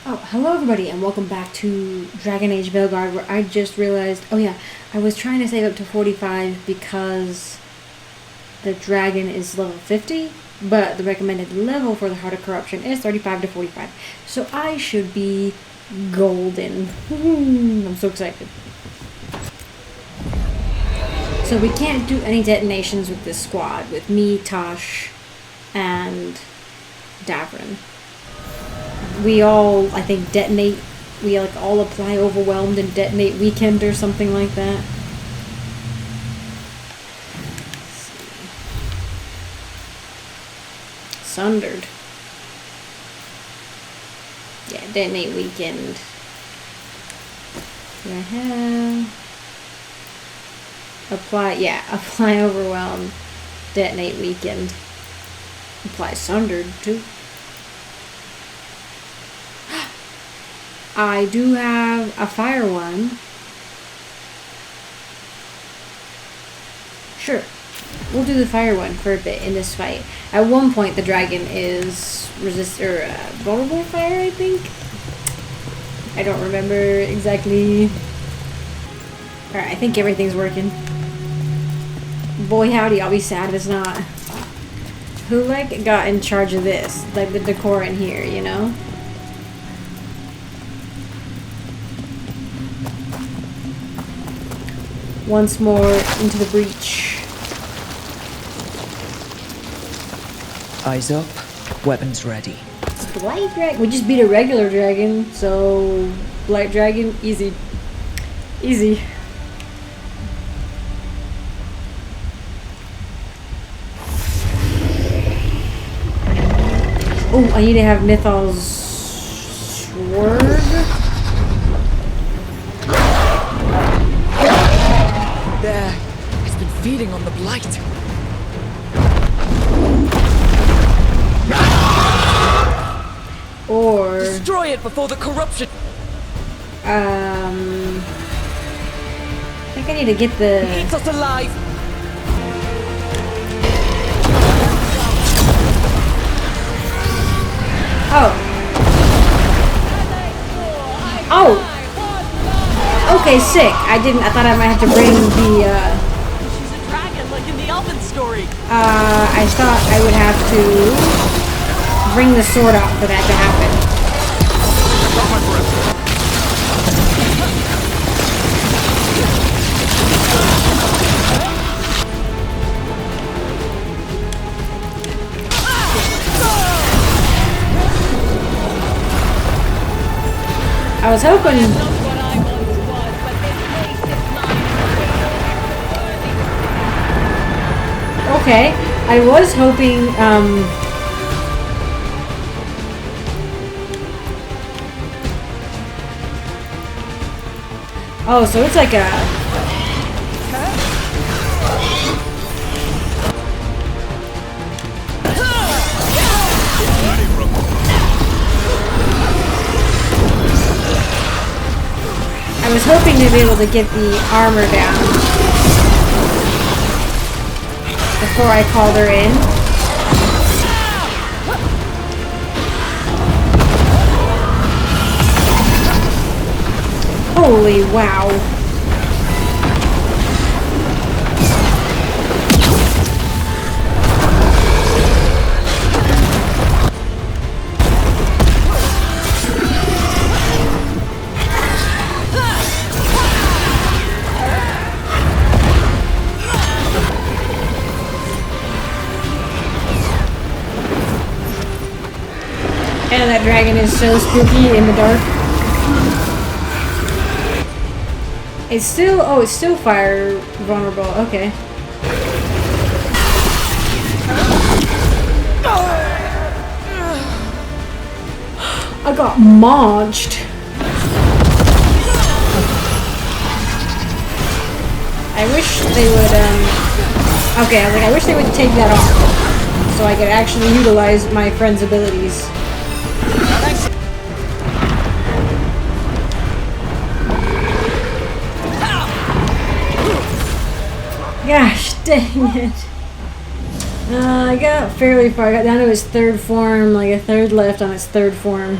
Oh, hello everybody and welcome back to Dragon Age Veilguard, where I just realized, oh yeah, I was trying to save up to 45 because the dragon is level 50, but the recommended level for the Heart of Corruption is 35 to 45. So I should be golden. I'm so excited. So we can't do any detonations with this squad, with me, Tosh, and Davrin. We all, I think, detonate. We like all apply overwhelmed and detonate weakened or something like that. Sundered. Yeah, detonate weakened. What I have. Apply overwhelmed. Detonate weakened. Apply sundered too. I do have a fire one. Sure. We'll do the fire one for a bit in this fight. At one point, the dragon is vulnerable to fire, I think. I don't remember exactly. Alright, I think everything's working. Boy howdy, I'll be sad if it's not. Who, got in charge of this? Like, the decor in here, you know? Once more into the breach. Eyes up, weapons ready. Blight Dragon? We just beat a regular dragon, so Blight Dragon, easy. Easy. Oh, I need to have Mythal's sword. There, it's been feeding on the blight. Or destroy it before the corruption. I think I need to get the. It eats us alive. Oh. Oh. Okay, sick. I thought I might have to bring the, She's a dragon, like in the Elven story. I thought I would have to bring the sword out for that to happen. I was hoping. Okay, I was hoping, oh, so it's like a... I was hoping to be able to get the armor down before I called her in. Holy wow. And that dragon is so spooky in the dark. It's still, oh, it's still fire vulnerable. Okay. I got maunched. I wish they would, okay, I was like, I wish they would take that off so I could actually utilize my friend's abilities. Gosh, dang it. I got fairly far. I got down to its third form, like a third left on its third form.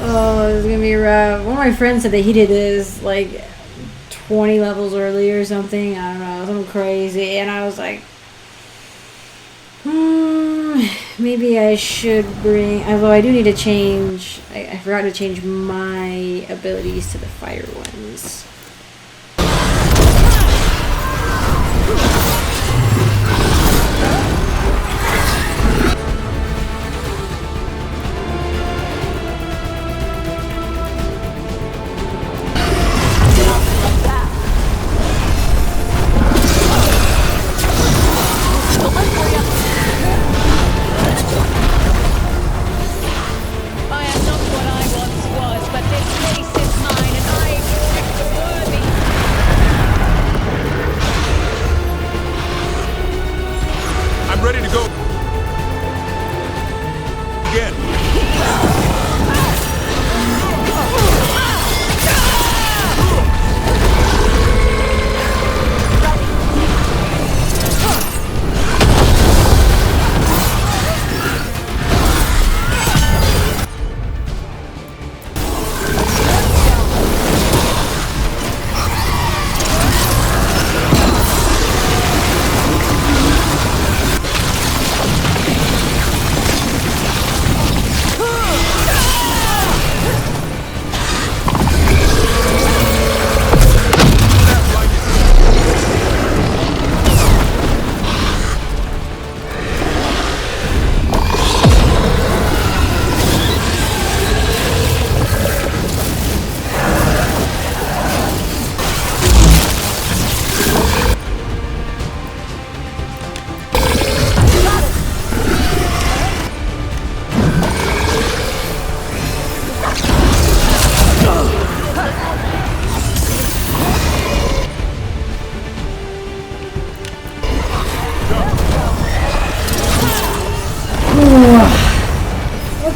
Oh, this is gonna be rough. One of my friends said that he did this like 20 levels early or something. I don't know, something crazy. And I was like, maybe I should bring. Although I do need to change. I forgot to change my abilities to the fire ones.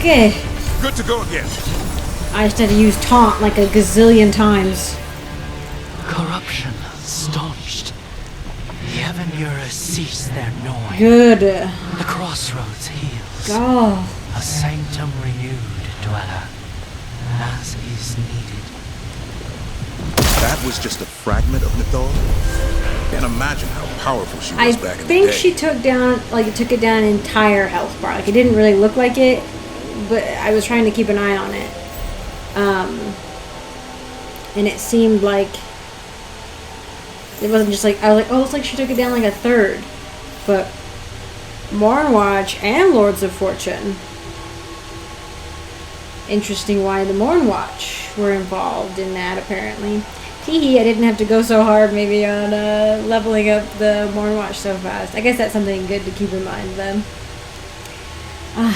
Okay. Good to go again. I just had to use taunt like a gazillion times. Corruption staunched. The Evanura cease their noise. Good. The crossroads heals. Oh. A sanctum renewed, dweller, as is needed. That was just a fragment of Mythal? Can't imagine how powerful she was back in the day. I think she took down, like, it took it down an entire health bar. Like, it didn't really look like it, but I was trying to keep an eye on it. And it seemed like it wasn't just like, I was like, oh, it's like she took it down like a third. But Mornwatch and Lords of Fortune. Interesting why the Mornwatch were involved in that, apparently. Teehee, I didn't have to go so hard maybe on leveling up the Mornwatch so fast. I guess that's something good to keep in mind then.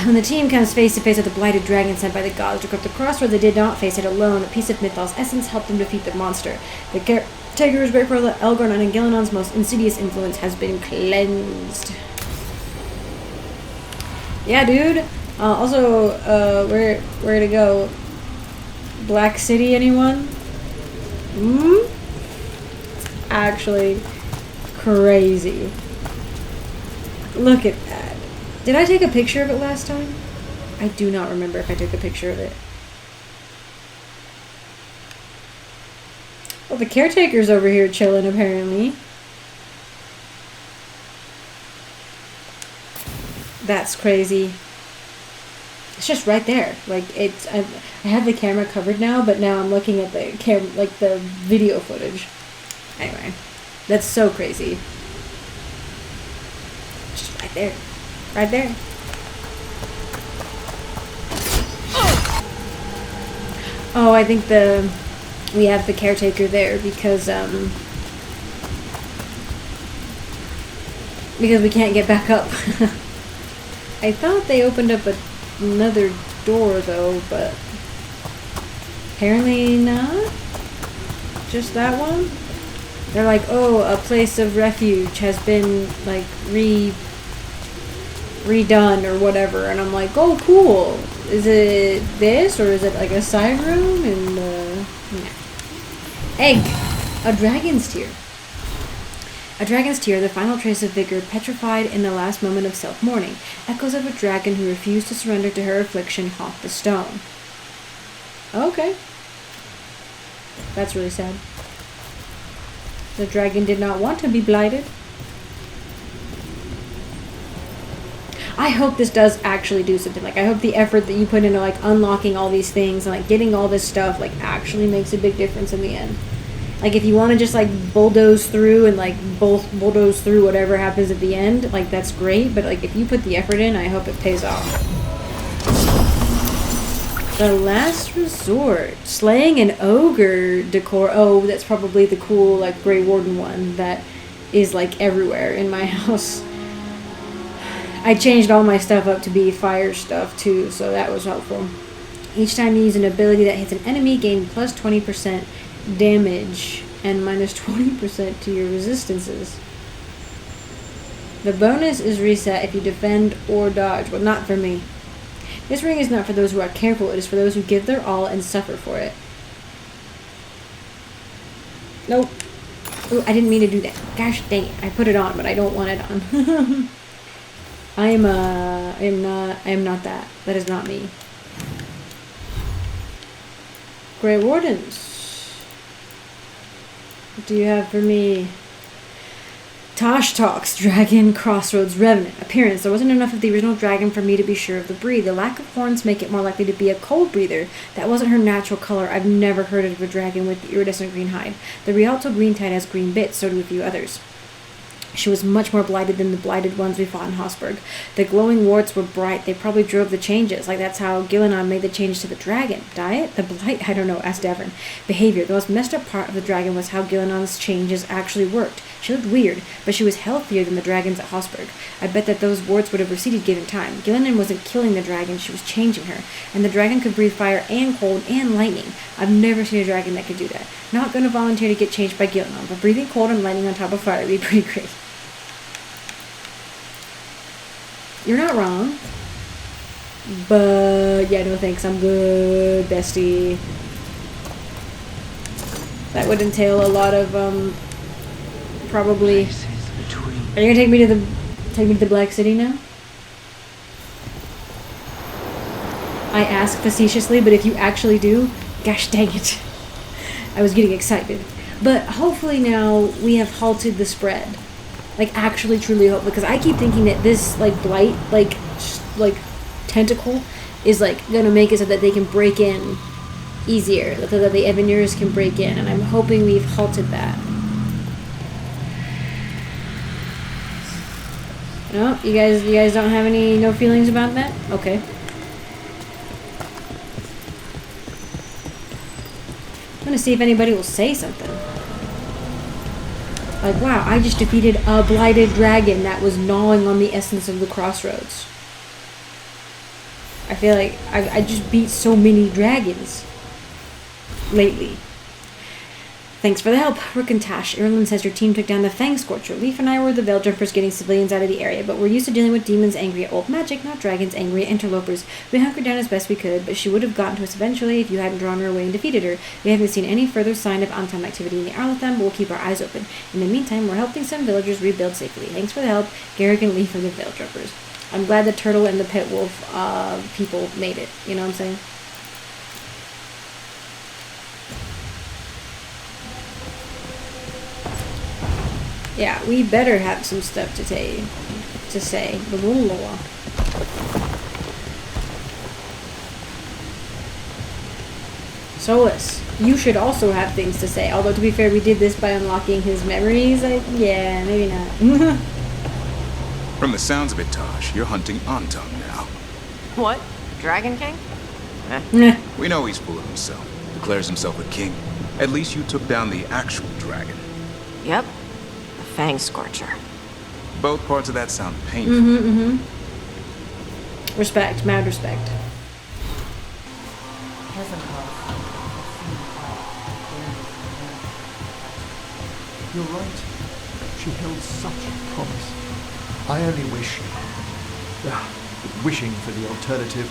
When the team comes face to face with the Blighted Dragon sent by the gods to corrupt the crossroads, they did not face it alone. A piece of Mythal's essence helped them defeat the monster. The caretaker is grateful that Elgorn and Angelinon's most insidious influence has been cleansed. Yeah, dude. Also, where to go? Black City, anyone? Actually, crazy. Look at that. Did I take a picture of it last time? I do not remember if I took a picture of it. Well, the caretaker's over here chilling, apparently. That's crazy. It's just right there. Like, it's... I have the camera covered now, but now I'm looking at the like the video footage. Anyway, that's so crazy. Just right there. Right there. Oh, I think we have the caretaker there because we can't get back up. I thought they opened up another door though, but apparently not. Just that one. They're like, oh, a place of refuge has been like redone or whatever, and I'm like, oh, cool. Is it this, or is it like a side room? And yeah. Egg, a dragon's tear. A dragon's tear, the final trace of vigor, petrified in the last moment of self-mourning. Echoes of a dragon who refused to surrender to her affliction haunt the stone. Okay. That's really sad. The dragon did not want to be blighted. I hope this does actually do something. Like, I hope the effort that you put into, like, unlocking all these things and, like, getting all this stuff, like, actually makes a big difference in the end. Like, if you want to just, like, bulldoze through and, like, bulldoze through whatever happens at the end, like, that's great. But, like, if you put the effort in, I hope it pays off. The Last Resort. Slaying an ogre decor. Oh, that's probably the cool, like, Grey Warden one that is, like, everywhere in my house. I changed all my stuff up to be fire stuff too, so that was helpful. Each time you use an ability that hits an enemy, gain plus 20% damage and minus 20% to your resistances. The bonus is reset if you defend or dodge. Well, not for me. This ring is not for those who are careful, it is for those who give their all and suffer for it. Nope. Ooh, I didn't mean to do that. Gosh dang it. I put it on, but I don't want it on. I am not that. That is not me. Grey Wardens. What do you have for me? Tosh Talks, Dragon, Crossroads, Revenant. Appearance. There wasn't enough of the original dragon for me to be sure of the breed. The lack of horns make it more likely to be a cold breather. That wasn't her natural color. I've never heard of a dragon with the iridescent green hide. The Rialto green tide has green bits, so do a few others. She was much more blighted than the blighted ones we fought in Hosburg. The glowing warts were bright. They probably drove the changes. Like, that's how Gillenon made the change to the dragon. Diet? The blight? I don't know. Ask Davern. Behavior. The most messed up part of the dragon was how Gillenon's changes actually worked. She looked weird, but she was healthier than the dragons at Hosburg. I bet that those warts would have receded given time. Gillenon wasn't killing the dragon. She was changing her. And the dragon could breathe fire and cold and lightning. I've never seen a dragon that could do that. Not going to volunteer to get changed by Gillenon, but breathing cold and lightning on top of fire would be pretty great. You're not wrong. But, yeah, no thanks. I'm good, bestie. That would entail a lot of, probably... Are you gonna take me to the Black City now? I ask facetiously, but if you actually do, gosh dang it. I was getting excited. But hopefully now we have halted the spread. Like, actually, truly hope, because I keep thinking that this, like, blight, like, tentacle is, like, gonna make it so that they can break in easier, that the Evaniers can break in, and I'm hoping we've halted that. No, you guys don't have no feelings about that? Okay. I'm gonna see if anybody will say something. Like, wow, I just defeated a blighted dragon that was gnawing on the essence of the Crossroads. I feel like I just beat so many dragons lately. Thanks for the help, Rickintash. Ireland says your team took down the Fang Scorcher. Leaf and I were the Veil Jumpers getting civilians out of the area, but we're used to dealing with demons angry at old magic, not dragons angry at interlopers. We hunkered down as best we could, but she would have gotten to us eventually if you hadn't drawn her away and defeated her. We haven't seen any further sign of Anton activity in the Arlatham, but we'll keep our eyes open. In the meantime, we're helping some villagers rebuild safely. Thanks for the help, Garrick and Leaf are the Veil Jumpers. I'm glad the turtle and the pit wolf people made it. You know what I'm saying? Yeah, we better have some stuff to say. Solus, you should also have things to say. Although, to be fair, we did this by unlocking his memories. Yeah, maybe not. From the sounds of it, Tosh, you're hunting Anton now. What? Dragon King? Nah. We know he's full of himself. Declares himself a king. At least you took down the actual dragon. Yep. The Fang Scorcher. Both parts of that sound painful. Respect, mad respect. You're right. She held such a promise. I only wish... wishing for the alternative,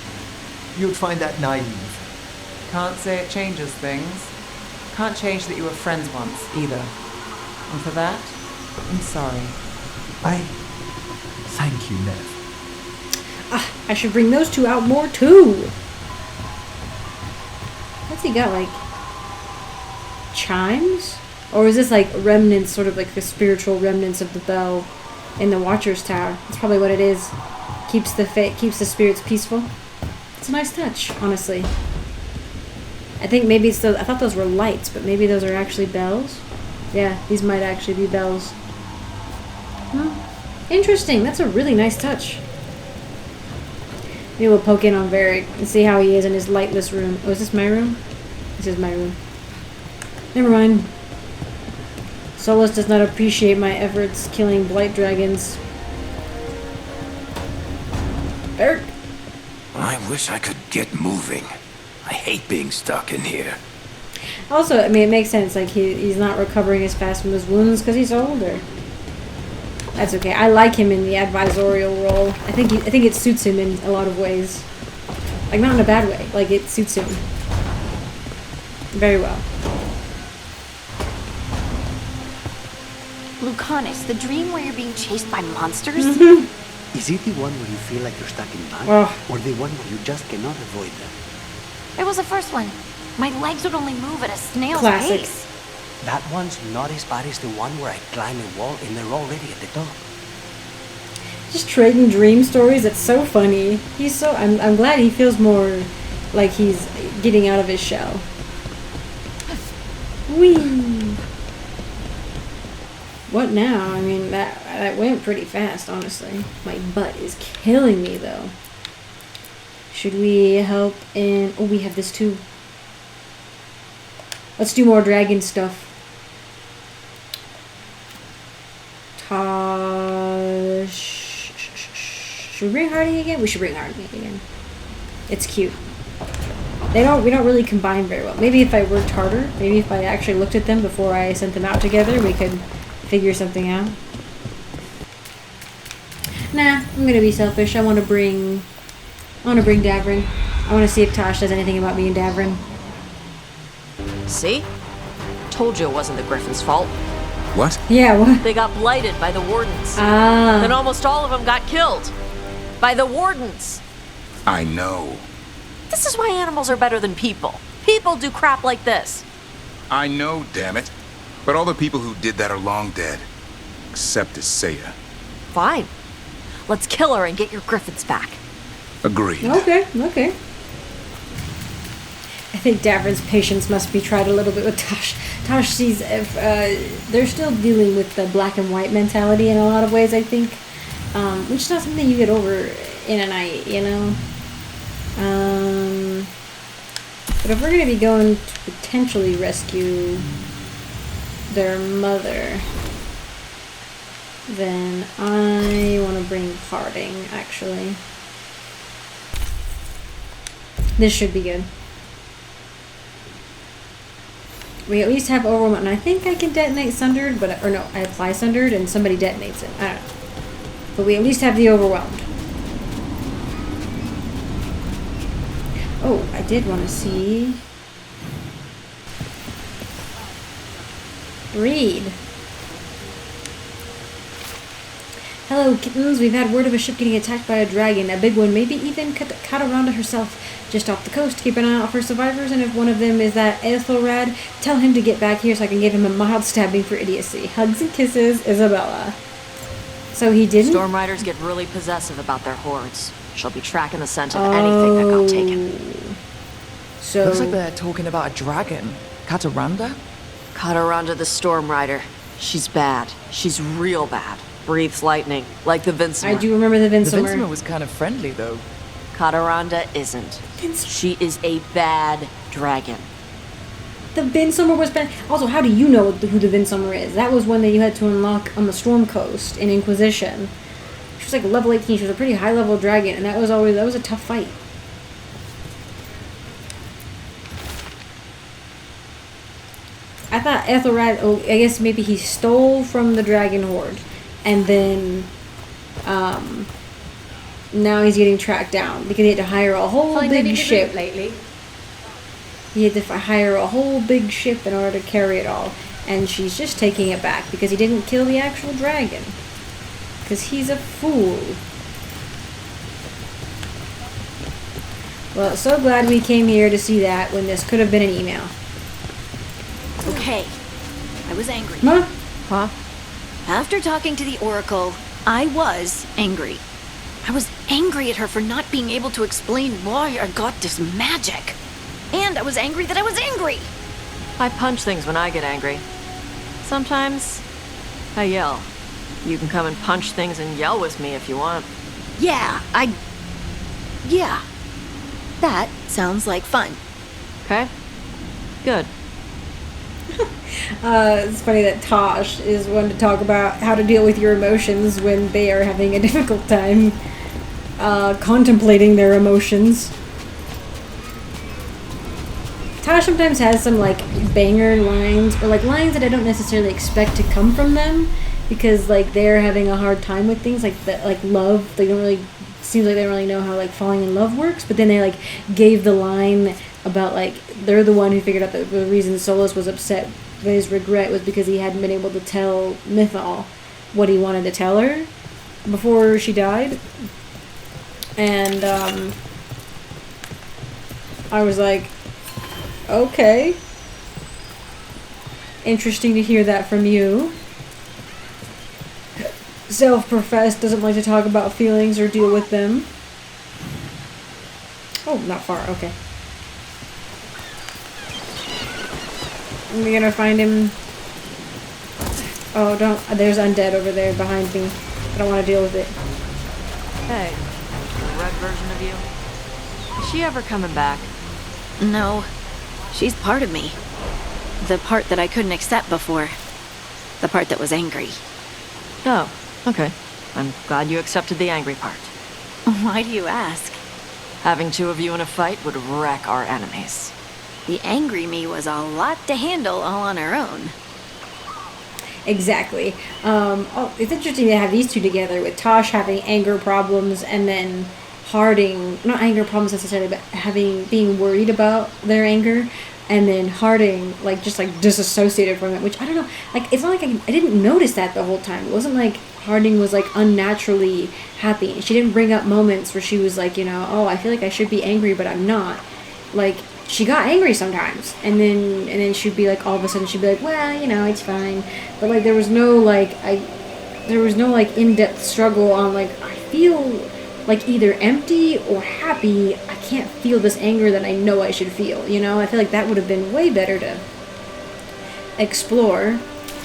you'd find that naive. Can't say it changes things. Can't change that you were friends once, either. And for that, I'm sorry. Thank you, Nev. I should bring those two out more, too. What's he got, like chimes? Or is this like remnants, sort of like the spiritual remnants of the bell in the Watcher's Tower? That's probably what it is. Keeps the spirits peaceful. It's a nice touch, honestly. I think maybe it's I thought those were lights, but maybe those are actually bells. Yeah, these might actually be bells. Interesting. That's a really nice touch. Maybe we'll poke in on Varric and see how he is in his lightless room. Oh, is this my room? This is my room. Never mind. Solus does not appreciate my efforts killing Blight Dragons. Varric! I wish I could get moving. I hate being stuck in here. Also, I mean, it makes sense. Like, he's not recovering as fast from his wounds because he's older. That's okay. I like him in the advisorial role. I think it suits him in a lot of ways. Like, not in a bad way. Like, it suits him very well. Lucanus, the dream where you're being chased by monsters? Is it the one where you feel like you're stuck in mud? Or the one where you just cannot avoid them? It was the first one. My legs would only move at a snail's Classic. pace. That one's not as bad as the one where I climb a wall and they're already at the top. Just trading dream stories. It's so funny. I'm glad he feels more like he's getting out of his shell. Whee! What now? I mean, that went pretty fast, honestly. My butt is killing me, though. Should we help in... Oh, we have this too. Let's do more dragon stuff. Should we bring Hardy again? We should bring Hardy again. It's cute. We don't really combine very well. Maybe if I worked harder, maybe if I actually looked at them before I sent them out together, we could figure something out. Nah, I'm gonna be selfish. I want to bring Davrin. I want to see if Tosh does anything about me and Davrin. See? Told you it wasn't the Griffin's fault. What? Yeah, what? They got blighted by the Wardens. Ah. And almost all of them got killed. By the Wardens. I know. This is why animals are better than people. People do crap like this. I know, damn it. But all the people who did that are long dead. Except Isaiah. Fine. Let's kill her and get your Griffins back. Agreed. Okay. I think Davrin's patience must be tried a little bit with Tosh. Tosh sees if they're still dealing with the black and white mentality in a lot of ways, I think. Which is not something you get over in a night, you know? But if we're going to be going to potentially rescue their mother, then I want to bring Harding, actually. This should be good. We at least have Overwhelmed, and I think I can detonate Sundered, or no, I apply Sundered and somebody detonates it. I don't know. But we at least have the Overwhelmed. Oh, I did want to see... Read. Hello, kittens. We've had word of a ship getting attacked by a dragon, a big one, maybe even Cataranda herself, just off the coast. Keep an eye out for survivors, and if one of them is that Ethelrad, tell him to get back here so I can give him a mild stabbing for idiocy. Hugs and kisses, Isabella. So he didn't? Stormriders get really possessive about their hordes. She'll be tracking the scent of anything that got taken. So Looks like they're talking about a dragon. Cataranda? Cataranda the Stormrider. She's bad. She's real bad. Breathes lightning, like the Vincimer. I do remember the The Vincimer. Vincimer was kind of friendly, though. Cataranda isn't. She is a bad dragon. The Vincimer was bad. Also, how do you know who the Vincimer is? That was one that you had to unlock on the Storm Coast in Inquisition. She was like level 18. She was a pretty high level dragon, and that was a tough fight. I thought Ethelrad, I guess maybe he stole from the dragon horde, and then now he's getting tracked down because he had to hire a whole big ship. Lately. He had to hire a whole big ship in order to carry it all, and she's just taking it back because he didn't kill the actual dragon. Because he's a fool. Well, so glad we came here to see that when this could have been an email. Okay. I was angry. Huh? After talking to the Oracle, I was angry. I was angry at her for not being able to explain why I got this magic. And I was angry that I was angry. I punch things when I get angry. Sometimes I yell. You can come and punch things and yell with me if you want. Yeah. That sounds like fun. Okay? Good. It's funny that Tosh is one to talk about how to deal with your emotions when they are having a difficult time contemplating their emotions. Tosh sometimes has some like banger lines, or like lines that I don't necessarily expect to come from them, because like they're having a hard time with things like love. They don't really, seems like they don't really know how like falling in love works, but then they like gave the line about like they're the one who figured out that the reason Solus was upset with his regret was because he hadn't been able to tell Mythal what he wanted to tell her before she died. And I was like, okay, interesting to hear that from you. Self-professed, doesn't like to talk about feelings or deal with them. Oh, not far, okay. Are we gonna find him? Oh, don't. There's undead over there behind me. I don't want to deal with it. Hey, the red version of you? Is she ever coming back? No. She's part of me. The part that I couldn't accept before. The part that was angry. Oh, okay. I'm glad you accepted the angry part. Why do you ask? Having two of you in a fight would wreck our enemies. The angry me was a lot to handle all on her own. Exactly. It's interesting to have these two together, with Tosh having anger problems and then Harding, not anger problems necessarily, but being worried about their anger, and then Harding just disassociated from it, which I don't know, like it's not like I didn't notice that the whole time. It wasn't like Harding was like unnaturally happy. She didn't bring up moments where she was like, oh, I feel like I should be angry but I'm not. Like she got angry sometimes, and then she'd be like, all of a sudden she'd be like, well, it's fine. But like there was no in-depth struggle on like I feel like either empty or happy. I can't feel this anger that I know I should feel. I feel like that would have been way better to explore,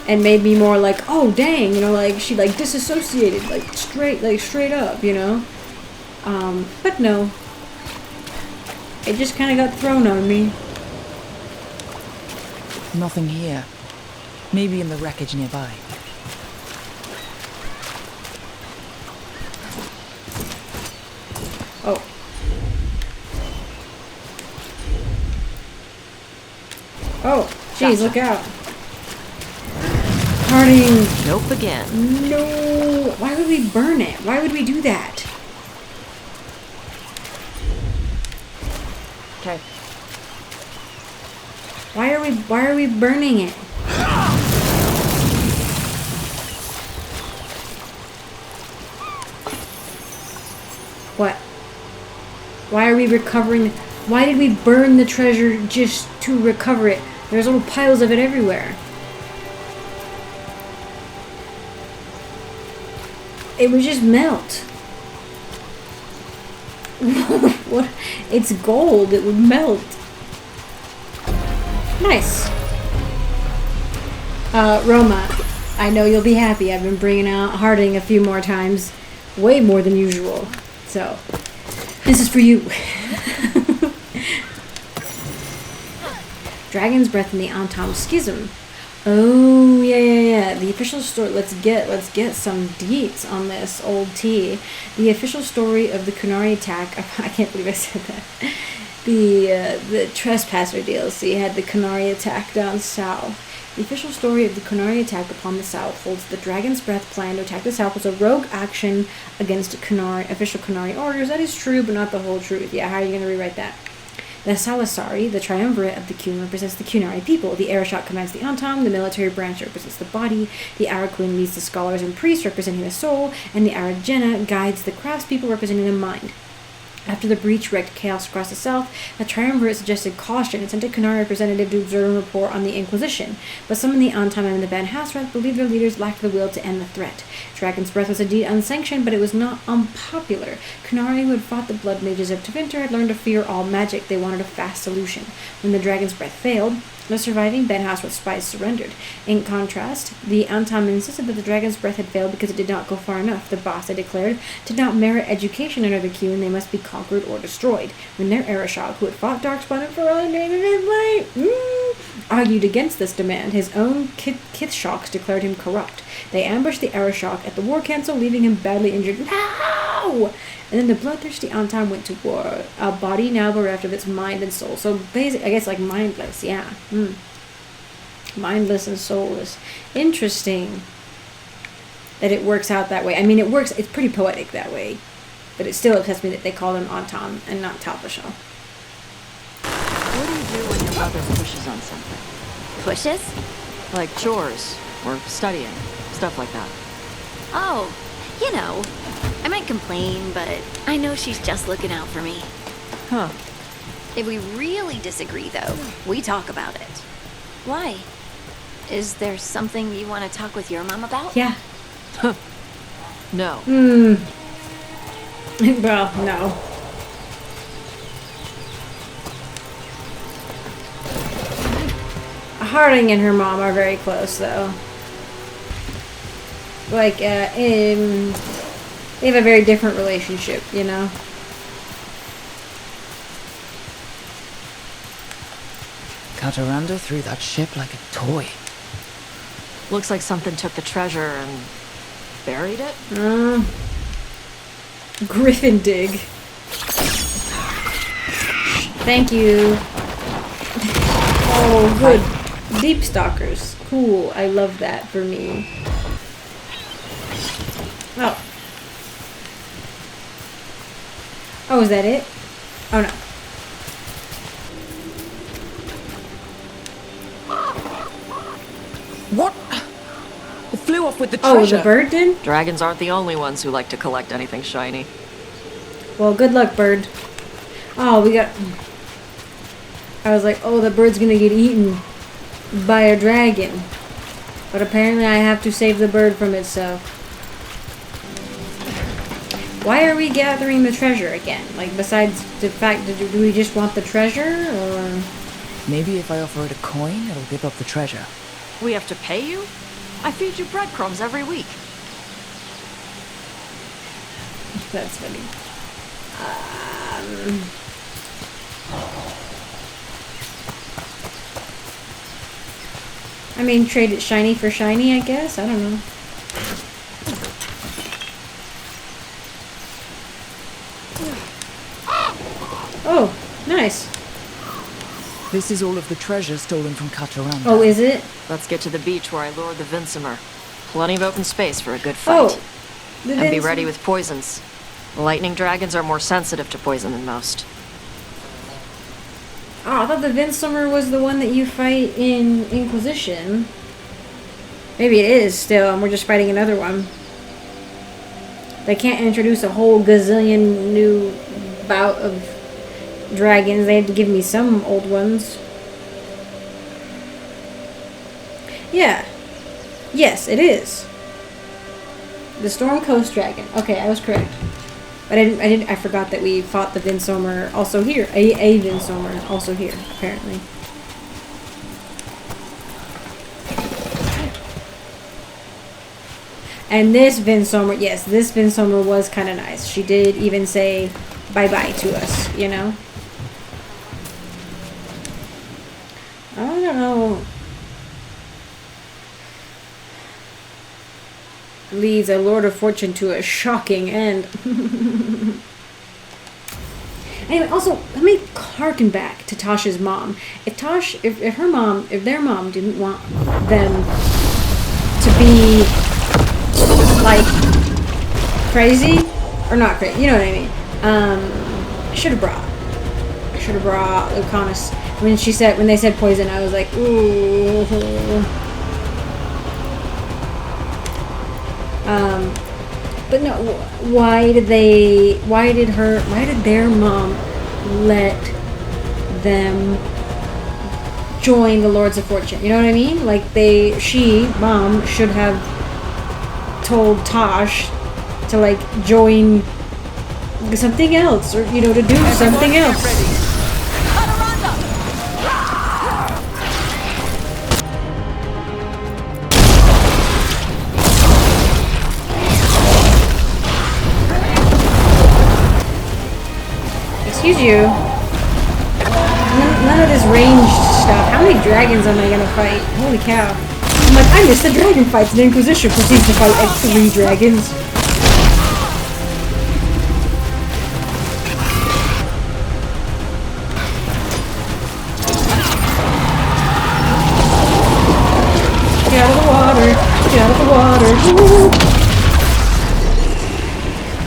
and made me more like, oh dang, like she like disassociated straight up, but no. It just kind of got thrown on me. Nothing here. Maybe in the wreckage nearby. Oh. Oh, jeez, Gotcha. Look out. Harding. Nope again. No. Why would we burn it? Why would we do that? Okay. Why are we burning it? What? Why are we recovering? Why did we burn the treasure just to recover it? There's little piles of it everywhere. It would just melt. What? It's gold. It would melt. Nice. Roma, I know you'll be happy. I've been bringing out Harding a few more times. Way more than usual. So, this is for you. Dragon's Breath in the Antom Schism. Oh, yeah. The official story. Let's get some deets on this old tea. The official story of the Kunari attack. I can't believe I said that. The Trespasser DLC had the Kunari attack down south. The official story of the Kunari attack upon the south holds the Dragon's Breath plan to attack the south was a rogue action against official Kunari orders. That is true, but not the whole truth. Yeah, how are you going to rewrite that? The Sawasari, the triumvirate of the Kun, represents the Kunari people. The Arashok commands the Antom, the military branch represents the body, the Araquin leads the scholars and priests representing the soul, and the Arajena guides the craftspeople representing the mind. After the breach wreaked chaos across the south, the Triumvirate suggested caution and sent a Canary representative to observe and report on the Inquisition. But some in the Antam and the Van Hasrath believed their leaders lacked the will to end the threat. Dragon's Breath was indeed unsanctioned, but it was not unpopular. Canary, who had fought the Blood Mages of Tevinter, had learned to fear all magic. They wanted a fast solution. When the Dragon's Breath failed, the surviving Van Hasrath spies surrendered. In contrast, the Antam insisted that the Dragon's Breath had failed because it did not go far enough. The boss, they declared, did not merit education under the Q, and they must be conquered or destroyed. When their Arishok, who had fought Darkspawn and Ferelli and David Blight, argued against this demand, his own Kithshoks declared him corrupt. They ambushed the Arishok at the War Council, leaving him badly injured. No! And then the bloodthirsty Antam went to war, a body now bereft of its mind and soul. So basically, I guess like mindless, yeah. Mindless and soulless. Interesting that it works out that way. I mean, it's pretty poetic that way. But it still upsets me that they call him Antam and not Talbashal. What do you do when your mother pushes on something? Pushes? Like chores, or studying, stuff like that. Oh, you know, I might complain, but I know she's just looking out for me. Huh. If we really disagree, though, we talk about it. Why? Is there something you want to talk with your mom about? Yeah. No. Well, no. Harding and her mom are very close, though. Like, they have a very different relationship, you know? Cataranda threw that ship like a toy. Looks like something took the treasure and buried it? Griffin dig. Thank you. Oh, good. Deep Stalkers. Cool. I love that for me. Oh. Oh, is that it? Oh, no. What? It flew off with the treasure. Oh, the bird did? Dragons aren't the only ones who like to collect anything shiny. Well, good luck, bird. Oh, we got... I was like, oh, the bird's gonna get eaten by a dragon. But apparently I have to save the bird from itself. Why are we gathering the treasure again? Like, besides the fact that do we just want the treasure, or... Maybe if I offer it a coin, it'll give up the treasure. We have to pay you? I feed you breadcrumbs every week. That's funny. I mean, trade it shiny for shiny, I guess? I don't know. Oh, nice. This is all of the treasure stolen from Cataranda. Oh, is it? Let's get to the beach where I lured the Vinsimer. Plenty of open space for a good fight. Oh, and be ready with poisons. Lightning dragons are more sensitive to poison than most. Oh, I thought the Vinsimer was the one that you fight in Inquisition. Maybe it is still, and we're just fighting another one. They can't introduce a whole gazillion new bout of dragons. They had to give me some old ones. Yeah. Yes, it is. The Storm Coast Dragon. Okay, I was correct. But I forgot that we fought the Vinsomer also here. A Vinsomer also here, apparently. And this Vinsomer, yes, this Vinsomer was kind of nice. She did even say bye-bye to us, you know? I don't know. Leads a Lord of Fortune to a shocking end. Anyway, also, let me harken back to Tasha's mom. If their mom didn't want them to be, like, crazy, or not crazy, you know what I mean? I should have brought Lucanus. When they said poison, I was like, ooh. But no, why did their mom let them join the Lords of Fortune? You know what I mean? Like mom should have told Tosh to like join something else, or you know, to do something else. Excuse you. None of this ranged stuff. How many dragons am I gonna fight? Holy cow. I'm like, I missed the dragon fights. The Inquisition proceeds to fight like 3 dragons. Get out of the water. Get out of the water. Woo.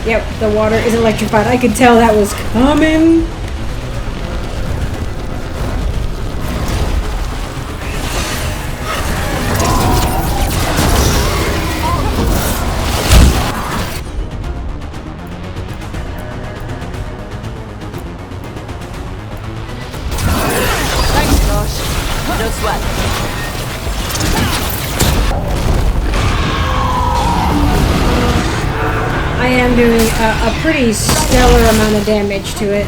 Yep, the water is electrified. I could tell that was coming. Thanks, Josh. No sweat. I am doing a pretty stellar amount of damage to it.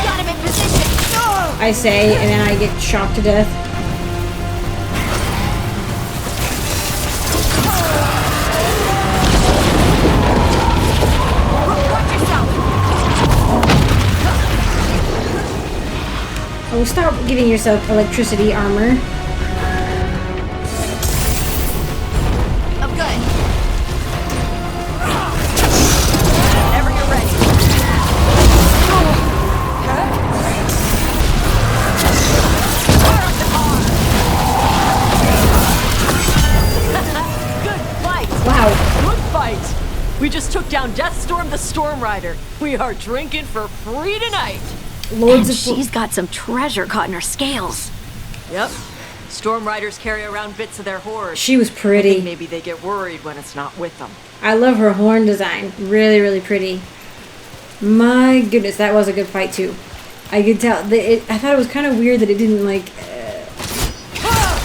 Got him in position. I say, and then I get shocked to death. Oh, stop giving yourself electricity armor. I'm good. Whenever you're ready. Good fight. Wow. Good fight. We just took down Deathstorm the Stormrider. We are drinking for free tonight. Lords And of she's got some treasure caught in her scales. Yep. Stormriders carry around bits of their hoard. She was I pretty. think maybe they get worried when it's not with them. I love her horn design. Really, really pretty. My goodness, that was a good fight too. I could tell. I thought it was kind of weird that it didn't like.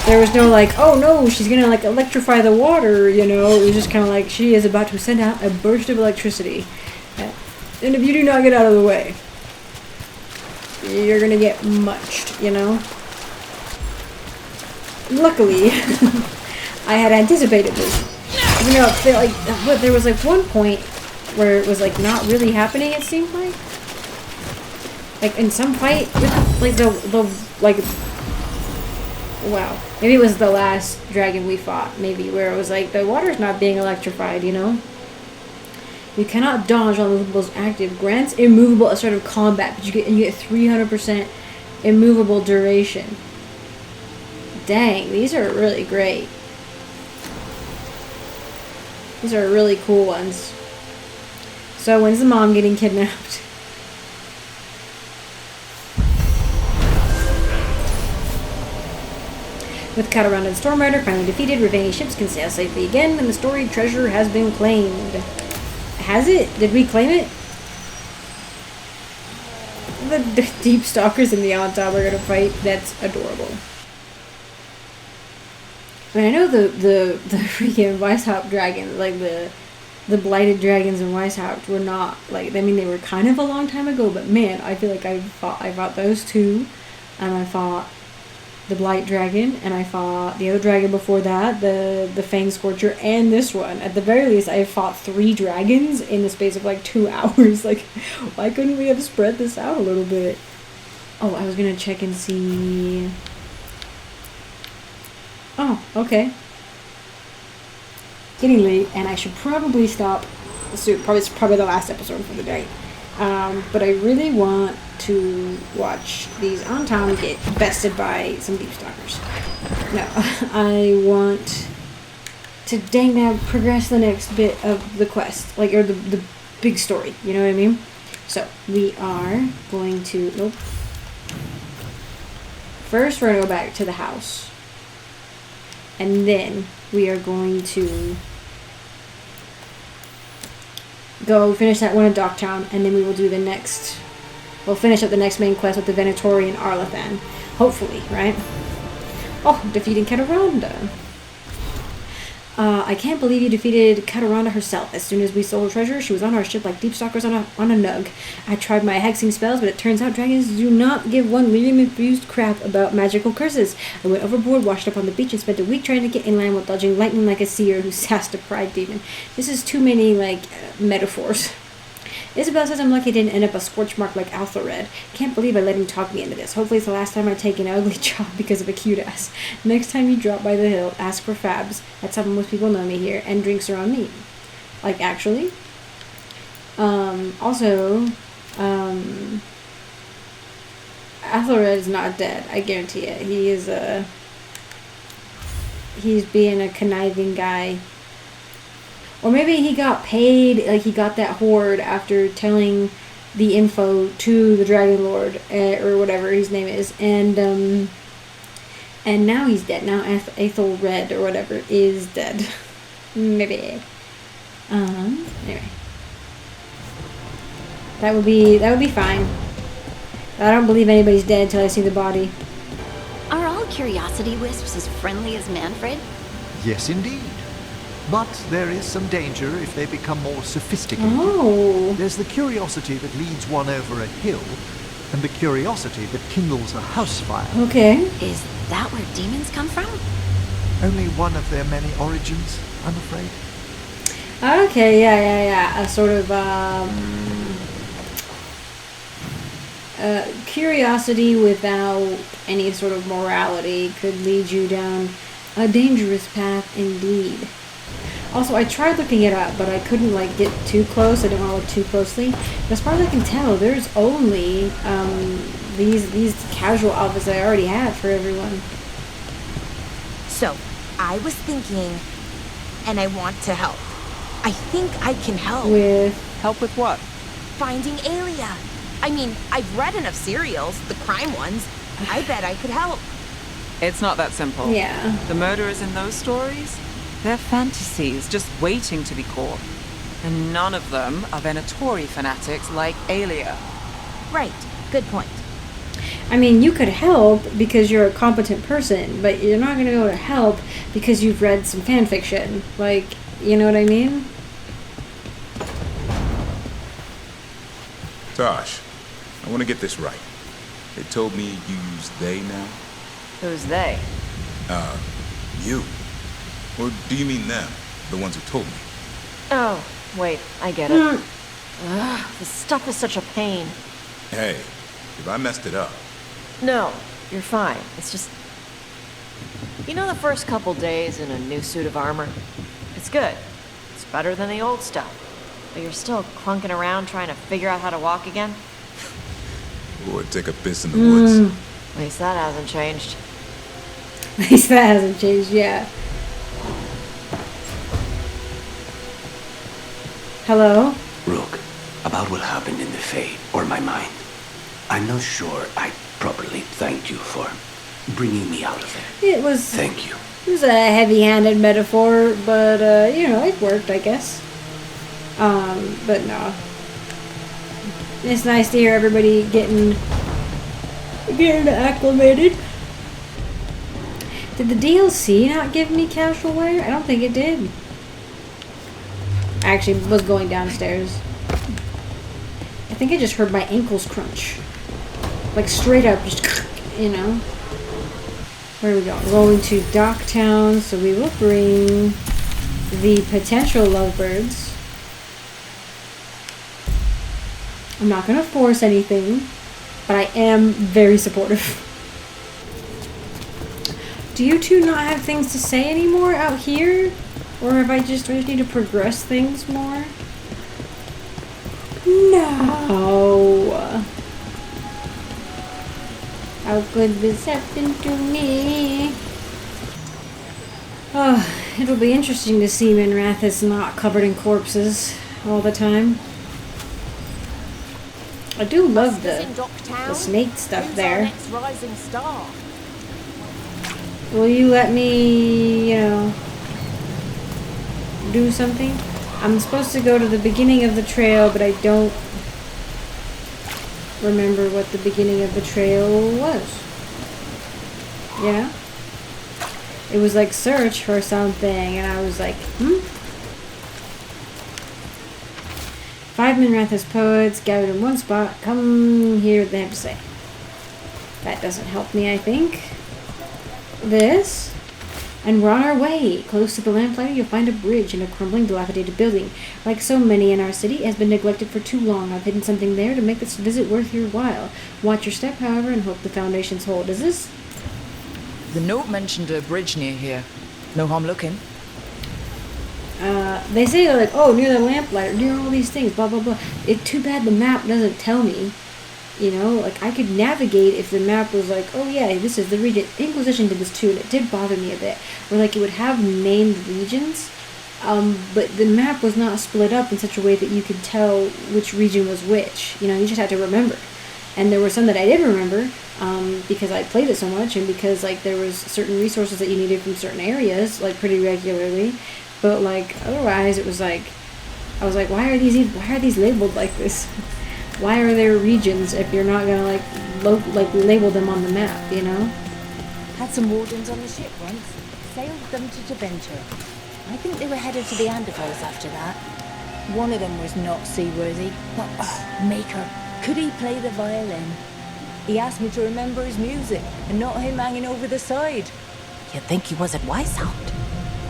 There was no like, oh no, she's gonna like electrify the water. You know, it was just kind of like she is about to send out a burst of electricity, and if you do not get out of the way, you're gonna get munched. You know. Luckily, I had anticipated this. You know, there was like one point where it was like not really happening. It seemed like in some fight with like the like. Wow, maybe it was the last dragon we fought. Maybe where it was like the water's not being electrified. You know. You cannot dodge while movable is active. Grants immovable a sort of combat, but you get 300% immovable duration. Dang, these are really great. These are really cool ones. So when's the mom getting kidnapped? With Catarund and Stormrider finally defeated, remaining ships can sail safely again, and the storied treasure has been claimed. Has it? Did we claim it? The deep stalkers and the on top are gonna fight. That's adorable. I mean, I know the freaking Weishaupt dragons, like the blighted dragons in Weishaupt were not like. I mean, they were kind of a long time ago, but man, I feel like I fought those two, and I fought the Blight Dragon, and I fought the other dragon before that, the Fang Scorcher, and this one. At the very least, I fought 3 dragons in the space of like 2 hours. Like, why couldn't we have spread this out a little bit? Oh, I was gonna check and see. Oh, okay. Getting late, and I should probably stop soon. It's probably the last episode for the day. But I really want to watch these on town get bested by some deep stalkers. No, I want to dang now progress the next bit of the quest, like, or the big story. You know what I mean? So we are going to. Nope. First, we're gonna go back to the house. And then we are going to go finish that one in Docktown, and then we will do the next. We'll finish up the next main quest with the Venatori and Arlathan. Hopefully, right? Oh, defeating Cataranda. I can't believe you defeated Cataranda herself. As soon as we stole her treasure, she was on our ship like deep stalkers on a nug. I tried my hexing spells, but it turns out dragons do not give one lyrium-infused crap about magical curses. I went overboard, washed up on the beach, and spent a week trying to get inland while dodging lightning like a seer who sassed a pride demon. This is too many, like, metaphors. Isabel says I'm lucky I didn't end up a scorch mark like Alphared. Can't believe I let him talk me into this. Hopefully it's the last time I take an ugly job because of a cute ass. Next time you drop by the hill, ask for Fabs. That's how most people know me here, and drinks are on me. Like, actually. Also, Alphared is not dead, I guarantee it. He is he's being a conniving guy. Or maybe he got paid, like he got that hoard after telling the info to the Dragon Lord, or whatever his name is, and now he's dead. Now Ethelred, or whatever, is dead. Maybe. Anyway. That would be fine. I don't believe anybody's dead until I see the body. Are all curiosity wisps as friendly as Manfred? Yes, indeed. But there is some danger if they become more sophisticated. Oh. There's the curiosity that leads one over a hill, and the curiosity that kindles a house fire. Okay. Is that where demons come from? Only one of their many origins, I'm afraid. Okay, yeah. A sort of, curiosity without any sort of morality could lead you down a dangerous path indeed. Also, I tried looking it up, but I couldn't, like, get too close. I didn't want to look too closely. But as far as I can tell, there's only these casual outfits that I already have for everyone. So, I was thinking, and I want to help. I think I can help. With? Help with what? Finding Aelia. I mean, I've read enough serials, the crime ones. I bet I could help. It's not that simple. Yeah. The murderers in those stories? They're fantasies, just waiting to be caught. And none of them are Venatori fanatics like Aelia. Right. Good point. I mean, you could help because you're a competent person, but you're not going to be able to help because you've read some fan fiction. Like, you know what I mean? Tosh, I want to get this right. They told me you use they now? Who's they? You. Or do you mean them? The ones who told me? Oh, wait, I get it. Ugh, this stuff is such a pain. Hey, if I messed it up... No, you're fine. It's just... You know the first couple days in a new suit of armor? It's good. It's better than the old stuff. But you're still clunking around trying to figure out how to walk again? Or take a piss in the woods. At least that hasn't changed. At least that hasn't changed, yeah. Hello? Rook, about what happened in the Fade, or my mind. I'm not sure I properly thanked you for bringing me out of there. It was... Thank you. It was a heavy-handed metaphor, but, you know, it worked, I guess. But no. It's nice to hear everybody getting acclimated. Did the DLC not give me casual wear? I don't think it did. I actually was going downstairs. I think I just heard my ankles crunch. Like straight up, just, you know. Where are we going? Rolling to Docktown, so we will bring the potential lovebirds. I'm not going to force anything, but I am very supportive. Do you two not have things to say anymore out here? Or have I just need to progress things more? No. How could this happen to me? Oh, it'll be interesting to see Minrathous not covered in corpses all the time. I do love the snake stuff there. Will you let me, you know, do something? I'm supposed to go to the beginning of the trail, but I don't remember what the beginning of the trail was. You know? It was like search for something, and I was like, 5 Minrathous poets gathered in one spot. Come hear what they have to say. That doesn't help me, I think. This. And we're on our way. Close to the lamplighter, you'll find a bridge in a crumbling, dilapidated building. Like so many in our city, it has been neglected for too long. I've hidden something there to make this visit worth your while. Watch your step, however, and hope the foundations hold. Is this? The note mentioned a bridge near here. No harm looking. They say they're like, oh, near the lamplighter, near all these things, blah, blah, blah. It's too bad the map doesn't tell me. You know, like, I could navigate if the map was like, oh yeah, this is the region. Inquisition did this too, and it did bother me a bit. Where, like, it would have named regions, but the map was not split up in such a way that you could tell which region was which. You know, you just had to remember. And there were some that I did remember, because I played it so much, and because, like, there was certain resources that you needed from certain areas, like, pretty regularly. But, like, otherwise, it was like, I was like, why are these labeled like this? Why are there regions if you're not gonna label them on the map, you know? Had some wardens on the ship once. Sailed them to Deventure. I think they were headed to the Andervals after that. One of them was not seaworthy, but Maker, could he play the violin? He asked me to remember his music and not him hanging over the side. You'd think he was at Weishaupt.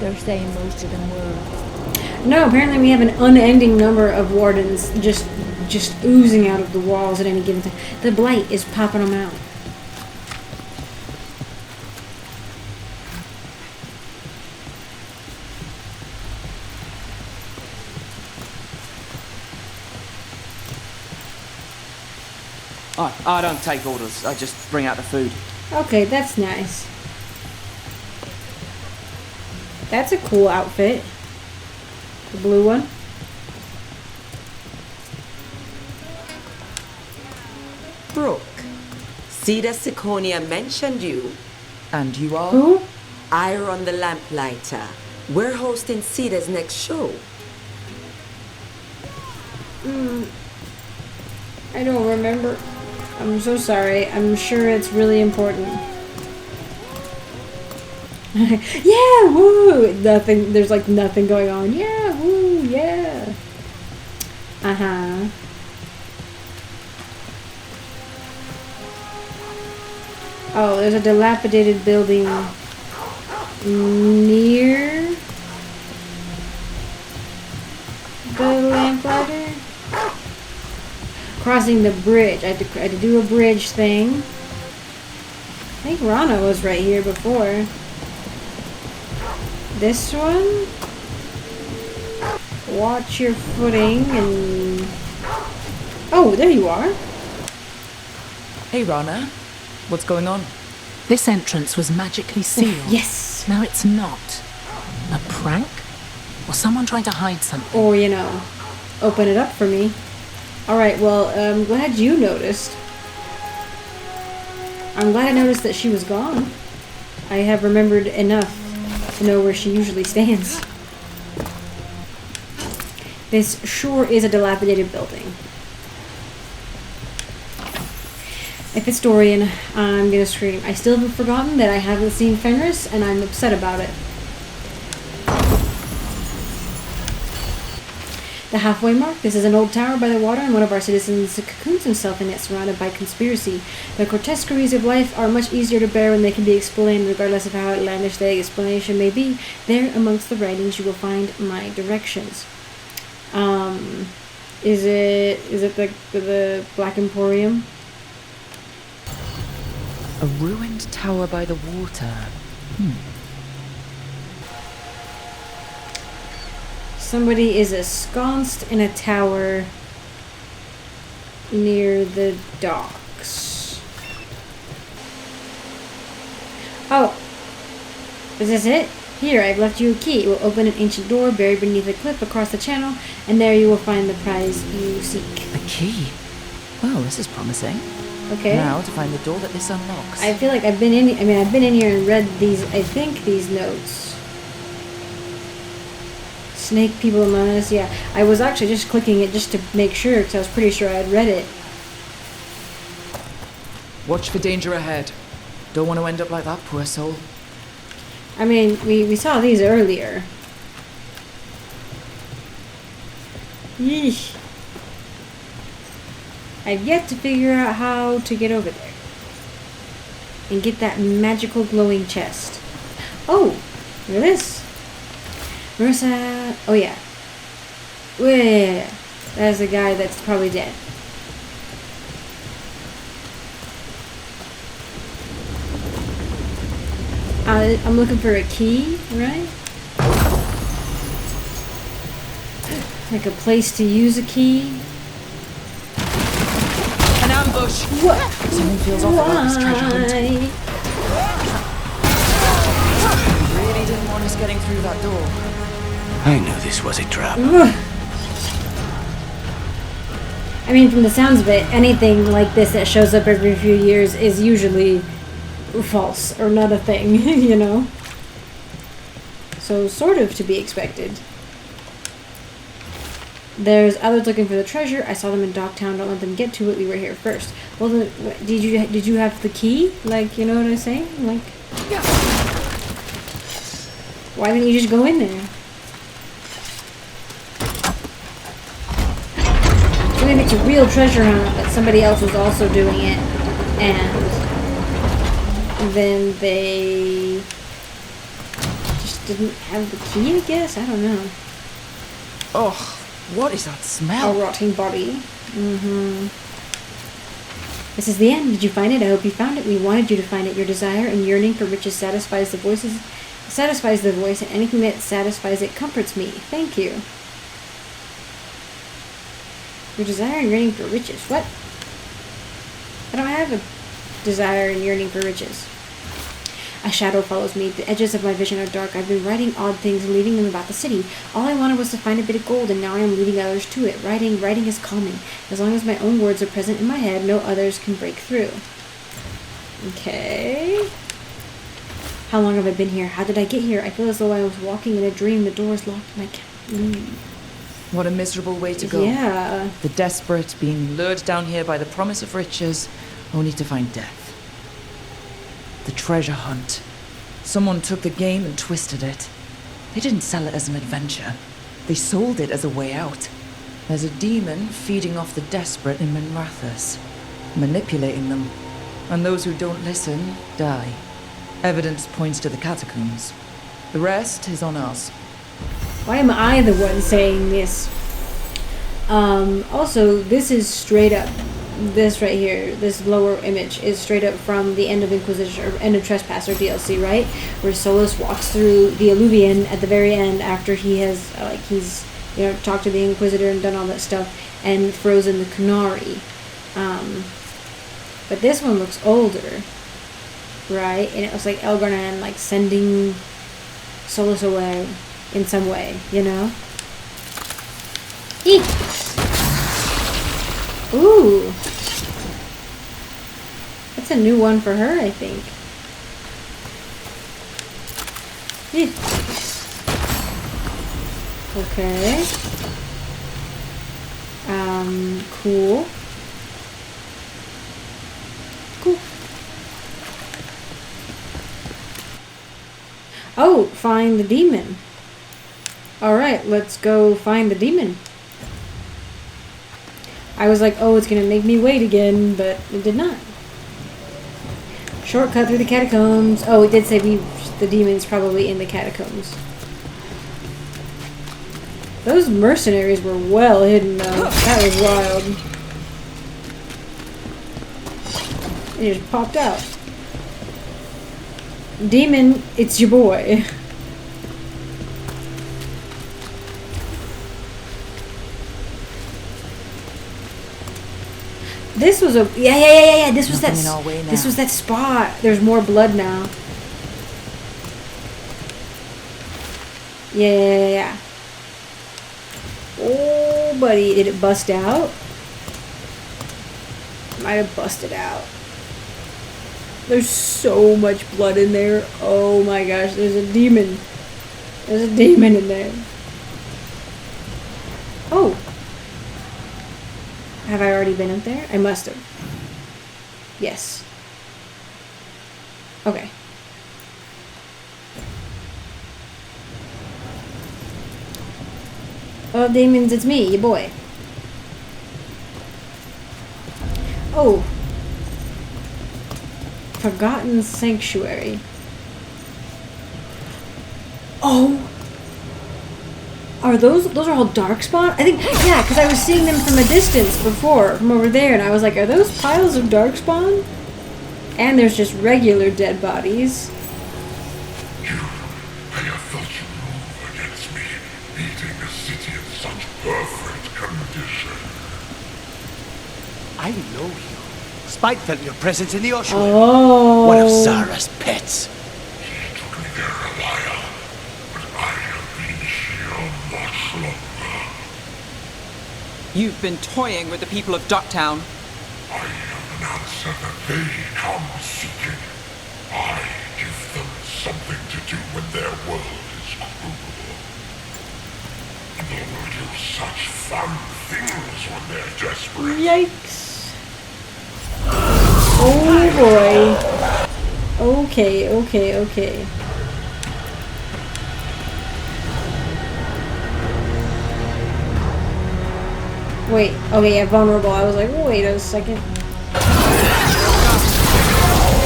They're saying most of them were. No, apparently we have an unending number of wardens just oozing out of the walls at any given time. The Blight is popping them out. I don't take orders. I just bring out the food. Okay, that's nice. That's a cool outfit. The blue one. Brooke, Cedar Siconia mentioned you. And you are? Who? I run the Lamplighter. We're hosting Cedar's next show. I don't remember. I'm so sorry. I'm sure it's really important. Yeah, woo! Nothing. There's like nothing going on. Yeah, woo, yeah. Uh-huh. Oh, there's a dilapidated building near the lamplighter. Crossing the bridge. I had to do a bridge thing. I think Rana was right here before. This one. Watch your footing and... Oh, there you are. Hey, Rana. What's going on? This entrance was magically sealed. Yes. Now it's not. A prank? Or someone trying to hide something? Or, you know, open it up for me. Alright, well, I'm glad you noticed. I'm glad I noticed that she was gone. I have remembered enough to know where she usually stands. This sure is a dilapidated building. If it's Dorian, I'm gonna scream. I still haven't forgotten that I haven't seen Fenris, and I'm upset about it. The halfway mark. This is an old tower by the water, and one of our citizens cocoons himself in it, surrounded by conspiracy. The grotesqueries of life are much easier to bear when they can be explained, regardless of how outlandish the explanation may be. There, amongst the writings, you will find my directions. Is it the Black Emporium? A ruined tower by the water. Somebody is ensconced in a tower near the docks. Oh, is this it? Here, I've left you a key. It will open an ancient door buried beneath a cliff across the channel, and there you will find the prize you seek. A key? Well, this is promising. Okay. Now to find the door that this unlocks. I feel like I've been in here and read these, I think, these notes. Snake people among us. Yeah, I was actually just clicking it just to make sure because I was pretty sure I had read it. Watch for danger ahead. Don't want to end up like that poor soul. I mean, we saw these earlier. Yeesh. I've yet to figure out how to get over there. And get that magical glowing chest. Oh! Look at this. Marissa... Oh yeah. Yeah. That's the guy that's probably dead. I'm looking for a key, right? Like a place to use a key. An ambush! What? Something feels off about this treasure hunt. Really didn't want us getting through that door. I knew this was a trap. I mean, from the sounds of it, anything like this that shows up every few years is usually false or not a thing, you know? So, sort of to be expected. There's others looking for the treasure. I saw them in Docktown. Don't let them get to it. We were here first. Well, then, did you have the key? Like, you know what I'm saying? Like, why didn't you just go in there? So maybe it's a real treasure hunt, but somebody else was also doing it, and then they just didn't have the key, I guess? I don't know. Oh. What is that smell? A rotting body. This is the end. Did you find it? I hope you found it. We wanted you to find it. Your desire and yearning for riches satisfies the voice, and anything that satisfies it comforts me. Thank you. Your desire and yearning for riches. What? I don't have a desire and yearning for riches. A shadow follows me. The edges of my vision are dark. I've been writing odd things and leaving them about the city. All I wanted was to find a bit of gold, and now I am leading others to it. Writing is calming. As long as my own words are present in my head, no others can break through. Okay. How long have I been here? How did I get here? I feel as though I was walking in a dream. The door is locked and I can't leave. What a miserable way to go. Yeah. The desperate being lured down here by the promise of riches, only to find death. The treasure hunt. Someone took the game and twisted it. They didn't sell it as an adventure. They sold it as a way out. There's a demon feeding off the desperate in Minrathous, manipulating them. And those who don't listen, die. Evidence points to the catacombs. The rest is on us. Why am I the one saying this? Also, this is straight up. This right here, this lower image, is straight up from the end of Inquisition, or end of Trespasser DLC, right? Where Solus walks through the Alluvion at the very end after he has, he's, talked to the Inquisitor and done all that stuff, and frozen the Canary. But this one looks older, right? And it looks like Elgarnan, sending Solus away in some way, you know? Eek! Ooh! That's a new one for her, I think. Eek. Okay. Cool. Cool. Oh, find the demon. Alright, let's go find the demon. I was like, oh, it's gonna make me wait again, but it did not. Shortcut through the catacombs. Oh, it did say the demon's probably in the catacombs. Those mercenaries were well hidden, though. That was wild. It just popped out. Demon, it's your boy. This was a yeah. This was this was that spot. There's more blood now. Yeah. Oh, buddy, did it bust out? Might have busted out. There's so much blood in there. Oh my gosh, there's a demon. There's a demon in there. Oh! Have I already been up there? I must have. Yes. Okay. Oh, demons, it's me, your boy. Oh. Forgotten Sanctuary. Oh. Are those are all darkspawn? I think, yeah, because I was seeing them from a distance before, from over there, and I was like, are those piles of darkspawn? And there's just regular dead bodies. I have felt you move against me, beating a city in such perfect condition. I know you. Spike felt your presence in the ocean. Oh. One of Zara's pets. He took me there a while, but I have been here much longer. You've been toying with the people of Ducktown. I am an answer that they come seeking. I give them something to do when their world is cruel. They will do such fun things when they're desperate. Yikes. Oh boy. Okay. Wait, okay, yeah, vulnerable. I was like, wait a second.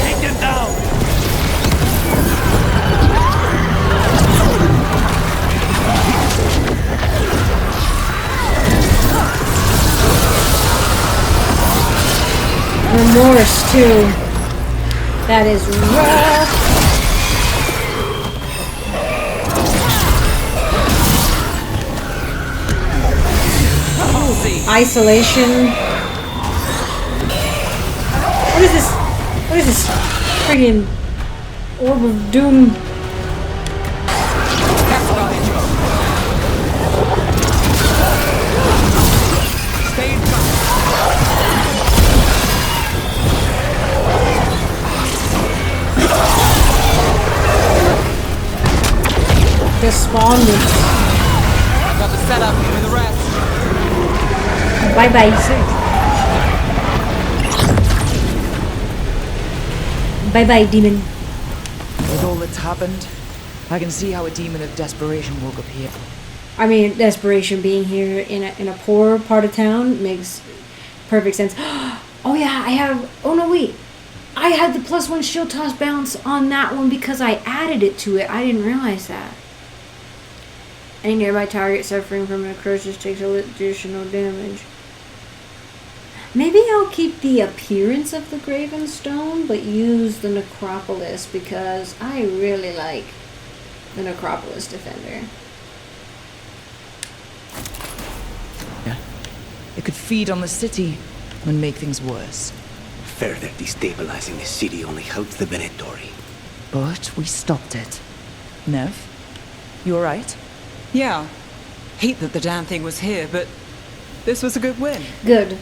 Take them down! Remorse, too. That is rough. Isolation. What is this? What is this? Friggin' orb of doom. Despondence. I've got the setup with the rest. Bye bye. Bye bye, demon. With all that's happened, I can see how a demon of desperation woke up here. I mean, desperation being here in a poor part of town makes perfect sense. Oh yeah, I have. Oh no, wait. I had the +1 shield toss bounce on that one because I added it to it. I didn't realize that. Any nearby target suffering from necrosis takes additional damage. Maybe I'll keep the appearance of the Graven Stone, but use the Necropolis because I really like the Necropolis Defender. Yeah. It could feed on the city and make things worse. Further destabilizing the city only helps the Venatori. But we stopped it. Nev, you alright? Yeah. Hate that the damn thing was here, but this was a good win. Good.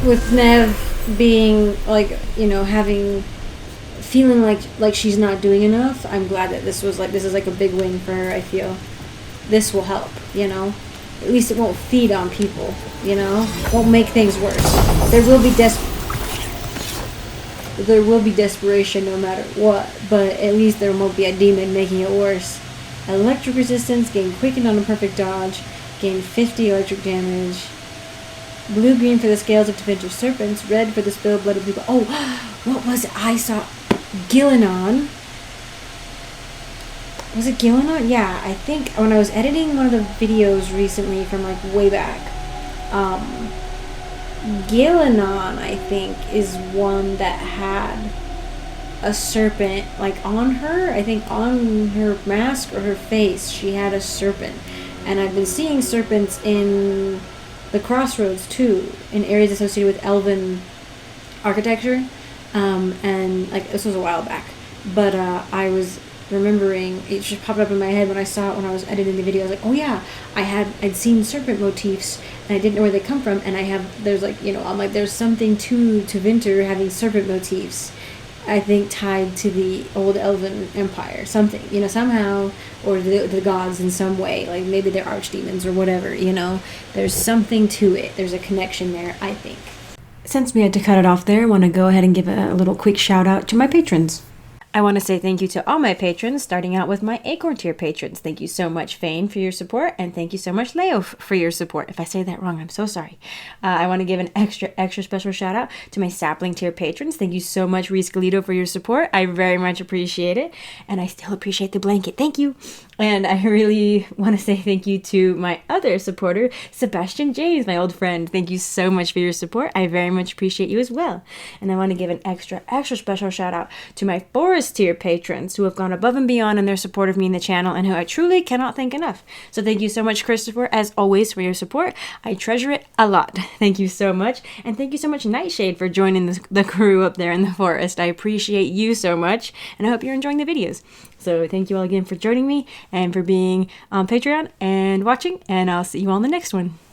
With Nev being like, you know, feeling like she's not doing enough, I'm glad that this is like a big win for her. I feel this will help, you know. At least it won't feed on people, you know. Won't make things worse. There will be desperation no matter what, but at least there won't be a demon making it worse. Electric resistance, gain quickened on a perfect dodge, gain 50 electric damage. Blue-green for the scales of defensive serpents, red for the spilled blood of people. Oh, what was it? I saw Gillenon. Was it Gillenon? Yeah, I think when I was editing one of the videos recently from like way back, Gillenon, I think, is one that had a serpent like on her. I think on her mask or her face she had a serpent, and I've been seeing serpents in the Crossroads too, in areas associated with elven architecture, and like this was a while back, but I was remembering, it just popped up in my head when I saw it when I was editing the video. I was like, oh yeah, I'd seen serpent motifs and I didn't know where they come from, and there's like, you know, I'm like, there's something to Winter having serpent motifs. I think tied to the old elven empire, something, you know, somehow, or the gods in some way, like maybe they're archdemons or whatever, you know, there's something to it, there's a connection there, I think. Since we had to cut it off there, I want to go ahead and give a little quick shout out to my patrons. I want to say thank you to all my patrons, starting out with my Acorn tier patrons. Thank you so much, Fane, for your support, and thank you so much, Leo, for your support. If I say that wrong, I'm so sorry. I want to give an extra special shout out to my Sapling tier patrons. Thank you so much, Reese Galito, for your support. I very much appreciate it, and I still appreciate the blanket. Thank you. And I really want to say thank you to my other supporter, Sebastian James, my old friend. Thank you so much for your support. I very much appreciate you as well. And I want to give an extra special shout out to my Forest tier patrons who have gone above and beyond in their support of me in the channel and who I truly cannot thank enough. So thank you so much, Christopher, as always, for your support. I treasure it a lot. Thank you so much. And thank you so much, Nightshade, for joining the crew up there in the forest. I appreciate you so much, and I hope you're enjoying the videos. So thank you all again for joining me and for being on Patreon and watching, and I'll see you all in the next one.